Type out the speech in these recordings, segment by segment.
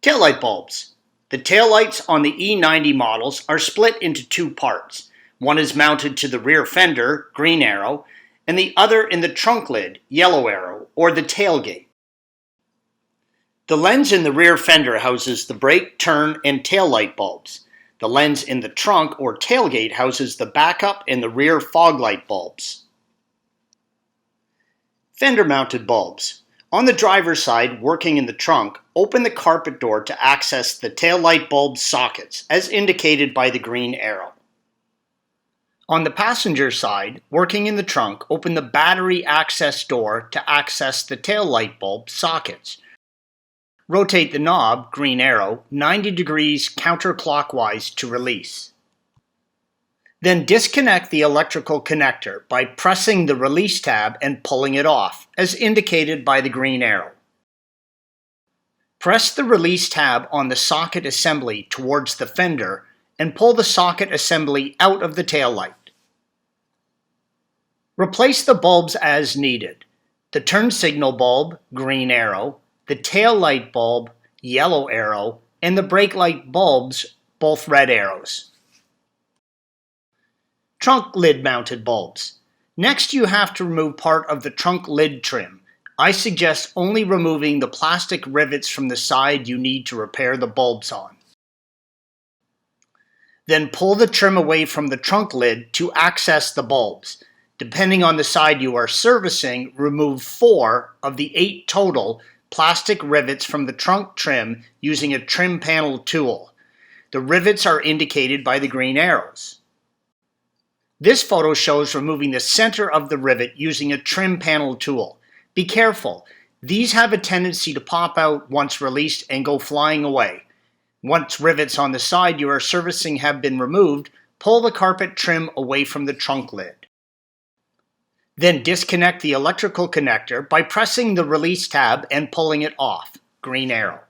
Taillight bulbs. The taillights on the E90 models are split into two parts. One is mounted to the rear fender, green arrow, and the other in the trunk lid, yellow arrow, or the tailgate. The lens in the rear fender houses the brake, turn, and taillight bulbs. The lens in the trunk or tailgate houses the backup and the rear fog light bulbs. Fender mounted bulbs. On the driver's side, working in the trunk, open the carpet door to access the taillight bulb sockets, as indicated by the green arrow. On the passenger side, working in the trunk, open the battery access door to access the taillight bulb sockets. Rotate the knob, green arrow, 90 degrees counterclockwise to release. Then disconnect the electrical connector by pressing the release tab and pulling it off, as indicated by the green arrow. Press the release tab on the socket assembly towards the fender and pull the socket assembly out of the taillight. Replace the bulbs as needed. The turn signal bulb, green arrow, the taillight bulb, yellow arrow, and the brake light bulbs, both red arrows. Trunk lid mounted bulbs. Next, you have to remove part of the trunk lid trim. I suggest only removing the plastic rivets from the side you need to repair the bulbs on. Then pull the trim away from the trunk lid to access the bulbs. Depending on the side you are servicing, remove 4 of the 8 total plastic rivets from the trunk trim using a trim panel tool. The rivets are indicated by the green arrows. This photo shows removing the center of the rivet using a trim panel tool. Be careful, these have a tendency to pop out once released and go flying away. Once rivets on the side you are servicing have been removed, pull the carpet trim away from the trunk lid. Then disconnect the electrical connector by pressing the release tab and pulling it off, green arrow.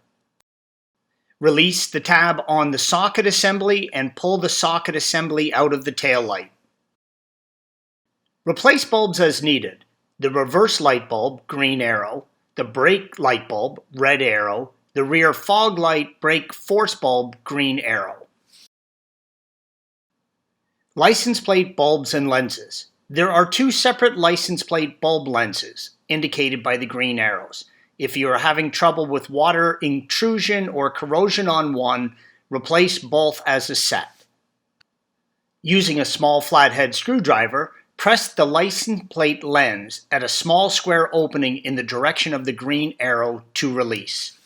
Release the tab on the socket assembly and pull the socket assembly out of the taillight. Replace bulbs as needed. The reverse light bulb, green arrow, the brake light bulb, red arrow, the rear fog light brake force bulb, green arrow. License plate bulbs and lenses. There are 2 separate license plate bulb lenses, indicated by the green arrows. If you are having trouble with water intrusion or corrosion on one, replace both as a set. Using a small flathead screwdriver, press the license plate lens at a small square opening in the direction of the green arrow to release.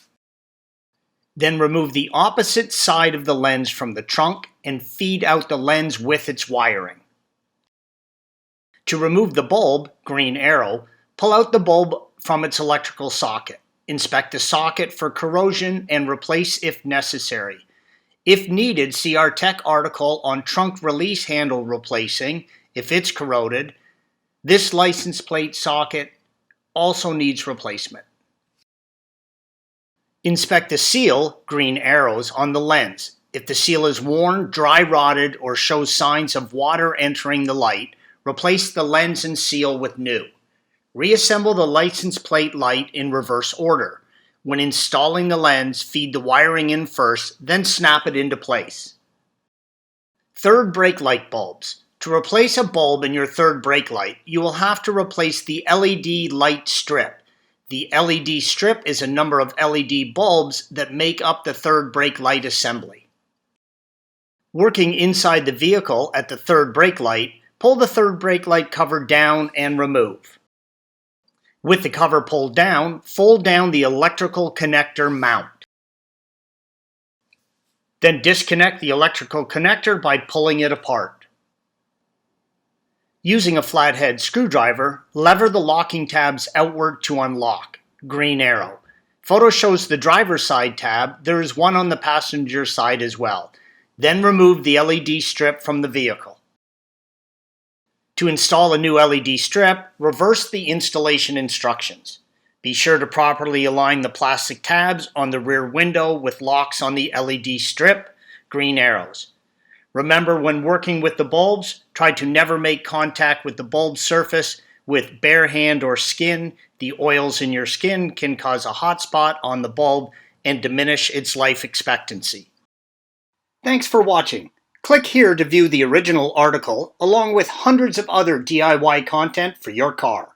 Then remove the opposite side of the lens from the trunk and feed out the lens with its wiring. To remove the bulb, green arrow, pull out the bulb from its electrical socket. Inspect the socket for corrosion and replace if necessary. If needed, see our tech article on trunk release handle replacing if it's corroded. This license plate socket also needs replacement. Inspect the seal, green arrows, on the lens. If the seal is worn, dry rotted, or shows signs of water entering the light, replace the lens and seal with new. Reassemble the license plate light in reverse order. When installing the lens, feed the wiring in first, then snap it into place. Third brake light bulbs. To replace a bulb in your third brake light, you will have to replace the LED light strip. The LED strip is a number of LED bulbs that make up the third brake light assembly. Working inside the vehicle at the third brake light, pull the third brake light cover down and remove. With the cover pulled down, fold down the electrical connector mount. Then disconnect the electrical connector by pulling it apart. Using a flathead screwdriver, lever the locking tabs outward to unlock, green arrow. Photo shows the driver's side tab. There is one on the passenger side as well. Then remove the LED strip from the vehicle. To install a new LED strip, reverse the installation instructions. Be sure to properly align the plastic tabs on the rear window with locks on the LED strip, green arrows. Remember, when working with the bulbs, try to never make contact with the bulb surface with bare hand or skin. The oils in your skin can cause a hot spot on the bulb and diminish its life expectancy. Thanks for watching. Click here to view the original article along with hundreds of other DIY content for your car.